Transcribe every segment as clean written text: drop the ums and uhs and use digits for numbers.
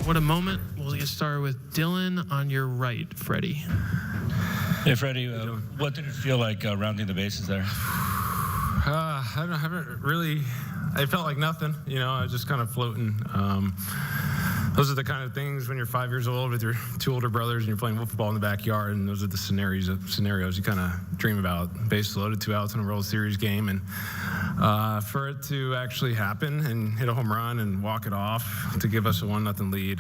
What a moment. We'll get started with Dylan on your right, Freddie. Hey, Freddie, what did it feel like rounding the bases there? I haven't really. It felt like nothing. I was just kind of floating. Those are the kind of things when you're 5 years old with your two older brothers and you're playing football in the backyard, and those are the scenarios you kind of dream about. Bases loaded, 2 outs in a World Series game, and for it to actually happen and hit a home run and walk it off to give us a 1-0 lead,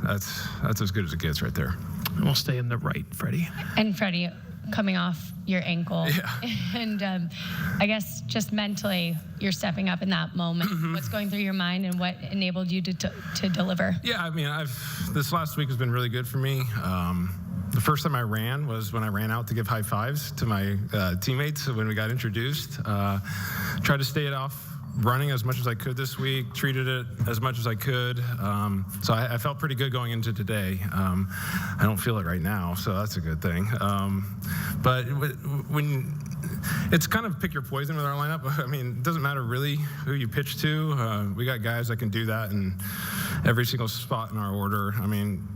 that's as good as it gets right there. And we'll stay in the right, Freddie. And Freddie, coming off your ankle, yeah. and I guess just mentally, you're stepping up in that moment. Mm-hmm. What's going through your mind, and what enabled you to deliver? Yeah, I mean, this last week has been really good for me. The first time I ran was when I ran out to give high fives to my teammates when we got introduced. Tried to stay it off running as much as I could this week, treated it as much as I could. So I felt pretty good going into today. I don't feel it right now, so that's a good thing. But when it's kind of pick your poison with our lineup. I mean, it doesn't matter really who you pitch to. We got guys that can do that in every single spot in our order. I mean,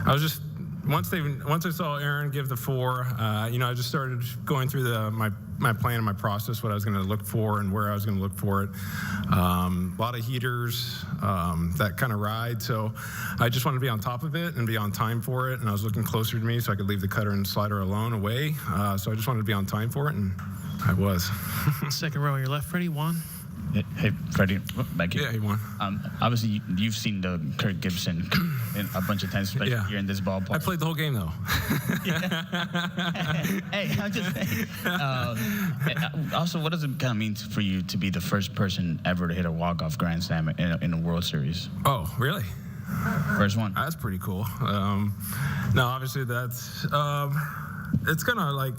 I was just once I saw Aaron give the 4, I just started going through my plan and my process, what I was going to look for and where I was going to look for it. A lot of heaters, that kind of ride. So I just wanted to be on top of it and be on time for it. And I was looking closer to me so I could leave the cutter and slider alone away. So I just wanted to be on time for it, and I was. Second row on your left, Freddie. Juan. Hey, Freddie, back here. Yeah, hey, Juan. Obviously, you've seen the Kirk Gibson a bunch of times, especially here in this ballpark. I played the whole game, though. Hey, I'm just saying. Also, what does it kind of mean for you to be the first person ever to hit a walk-off grand slam in a World Series? Oh, really? First one. That's pretty cool. No, obviously that's it's kind of like.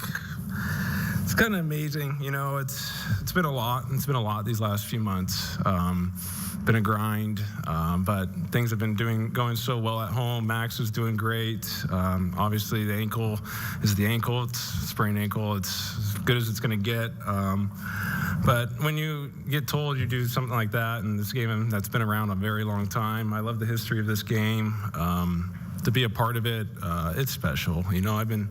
It's kind of amazing, it's been a lot. It's been a lot these last few months. Been a grind, but things have been going so well at home. Max is doing great. Obviously, the ankle is the ankle. It's a sprained ankle. It's as good as it's going to get. But when you get told you do something like that, and this game that's been around a very long time, I love the history of this game. To be a part of it, it's special. I've been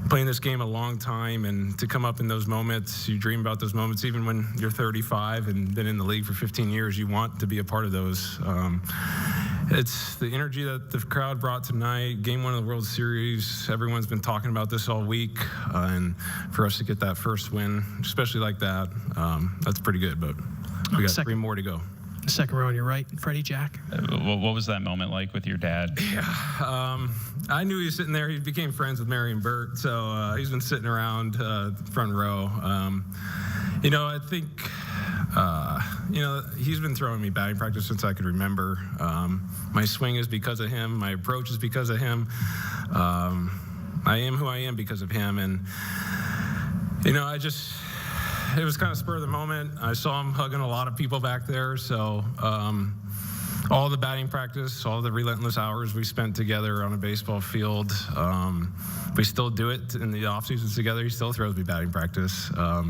playing this game a long time, and to come up in those moments, you dream about those moments. Even when you're 35 and been in the league for 15 years, you want to be a part of those. It's the energy that the crowd brought tonight, Game 1 of the World Series. Everyone's been talking about this all week, and for us to get that first win, especially like that, that's pretty good, but we got 3 more to go. Second row on your right, Freddie. Jack. What was that moment like with your dad? Yeah, I knew he was sitting there. He became friends with Mary and Bert, so he's been sitting around front row. I think, he's been throwing me batting practice since I could remember. My swing is because of him. My approach is because of him. I am who I am because of him, and it was kind of spur of the moment. I saw him hugging a lot of people back there. So all the batting practice, all the relentless hours we spent together on a baseball field, we still do it in the off seasons together. He still throws me batting practice. I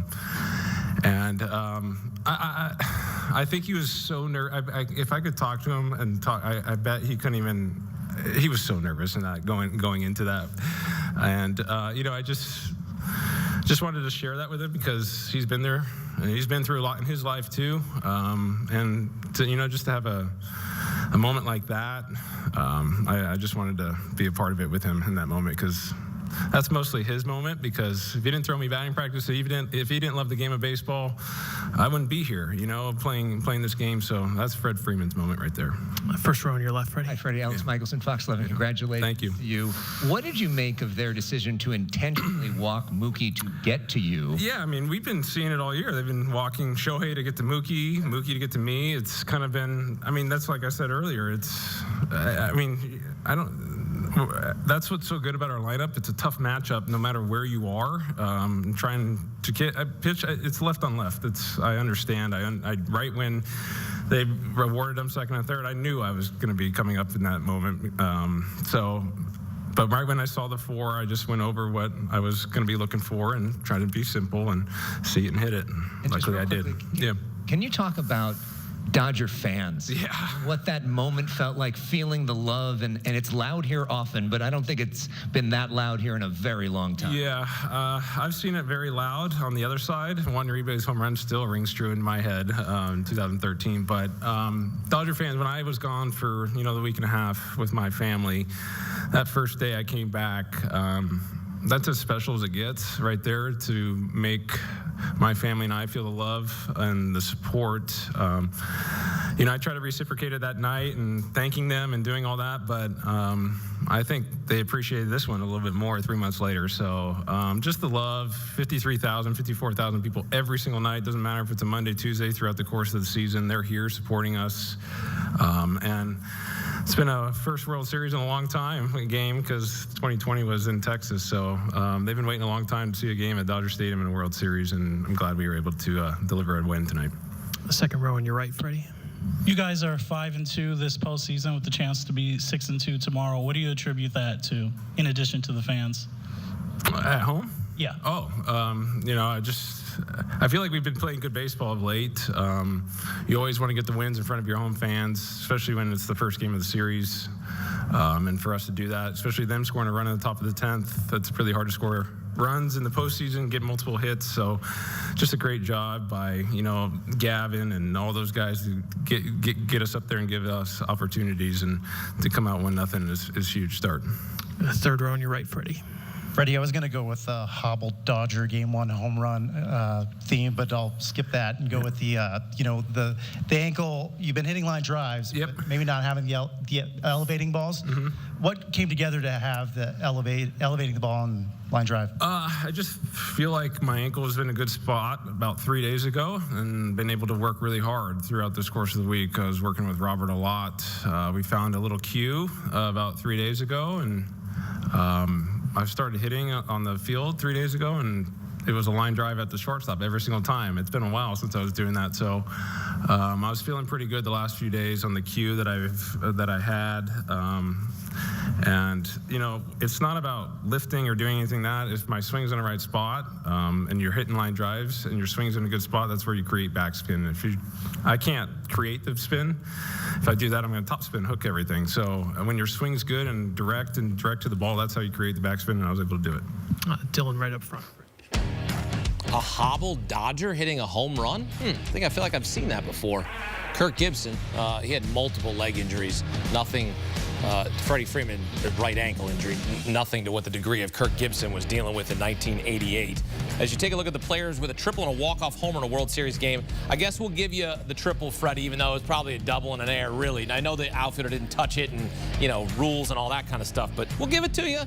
think he was so nervous. If I could talk to him and talk, I bet he couldn't even. He was so nervous in that going into that. And I just wanted to share that with him because he's been there and he's been through a lot in his life too. And to, just to have a moment like that, I just wanted to be a part of it with him in that moment because that's mostly his moment, because if he didn't throw me batting practice, if he didn't love the game of baseball, I wouldn't be here, playing this game. So that's Fred Freeman's moment right there. First row on your left, Freddie. Hi, Freddie. Alex Michelson, Fox 11. Congratulations. Thank you. To you. What did you make of their decision to intentionally walk Mookie to get to you? Yeah, I mean, we've been seeing it all year. They've been walking Shohei to get to Mookie to get to me. It's kind of been, that's like I said earlier. That's what's so good about our lineup. It's a tough matchup no matter where you are. Trying to pitch, it's left on left. I understand. I right when they rewarded them second and third, I knew I was going to be coming up in that moment. But right when I saw the 4, I just went over what I was going to be looking for and tried to be simple and see it and hit it. And luckily I did. Can you talk about Dodger fans. Yeah. What that moment felt like, feeling the love, and it's loud here often, but I don't think it's been that loud here in a very long time. Yeah, I've seen it very loud on the other side. Juan Uribe's home run still rings true in my head in 2013. But Dodger fans, when I was gone for the week and a half with my family, that first day I came back, that's as special as it gets right there, to make my family and I feel the love and the support. I tried to reciprocate it that night and thanking them and doing all that, but I think they appreciated this one a little bit more 3 months later. So just the love, 53,000, 54,000 people every single night. Doesn't matter if it's a Monday, Tuesday, throughout the course of the season. They're here supporting us. And it's been a first World Series in a long time, a game, because 2020 was in Texas. So they've been waiting a long time to see a game at Dodger Stadium in a World Series, and I'm glad we were able to deliver a win tonight. The second row on your right, Freddie. You guys are 5-2 this postseason with the chance to be 6-2 tomorrow. What do you attribute that to, in addition to the fans? At home? Yeah. I feel like we've been playing good baseball of late. You always want to get the wins in front of your home fans, especially when it's the first game of the series. And for us to do that, especially them scoring a run at the top of the 10th, that's really hard to score runs in the postseason, get multiple hits. So just a great job by, Gavin and all those guys to get us up there and give us opportunities, and to come out 1-0 is a huge start. The third row on your right, Freddie. Freddie, I was going to go with the hobbled Dodger Game 1 home run theme, but I'll skip that and go with the ankle. You've been hitting line drives, Yep. but maybe not having the elevating balls. Mm-hmm. What came together to have the elevating the ball on line drive? I just feel like my ankle was in a good spot about 3 days ago, and been able to work really hard throughout this course of the week. I was working with Robert a lot. We found a little cue about 3 days ago, and I started hitting on the field 3 days ago, and it was a line drive at the shortstop every single time. It's been a while since I was doing that, so I was feeling pretty good the last few days on the cue that I had. And it's not about lifting or doing anything that. If my swing's in the right spot, and you're hitting line drives and your swing's in a good spot, that's where you create backspin. I can't create the spin. If I do that, I'm going to topspin hook everything. So when your swing's good and direct to the ball, that's how you create the backspin, and I was able to do it. Dylan right up front. A hobbled Dodger hitting a home run? I feel like I've seen that before. Kirk Gibson, he had multiple leg injuries. Nothing, Freddie Freeman, right ankle injury, nothing to what the degree of Kirk Gibson was dealing with in 1988. As you take a look at the players with a triple and a walk-off homer in a World Series game, I guess we'll give you the triple, Freddie, even though it's probably a double and an air, really. And I know the outfielder didn't touch it and, rules and all that kind of stuff, but we'll give it to you.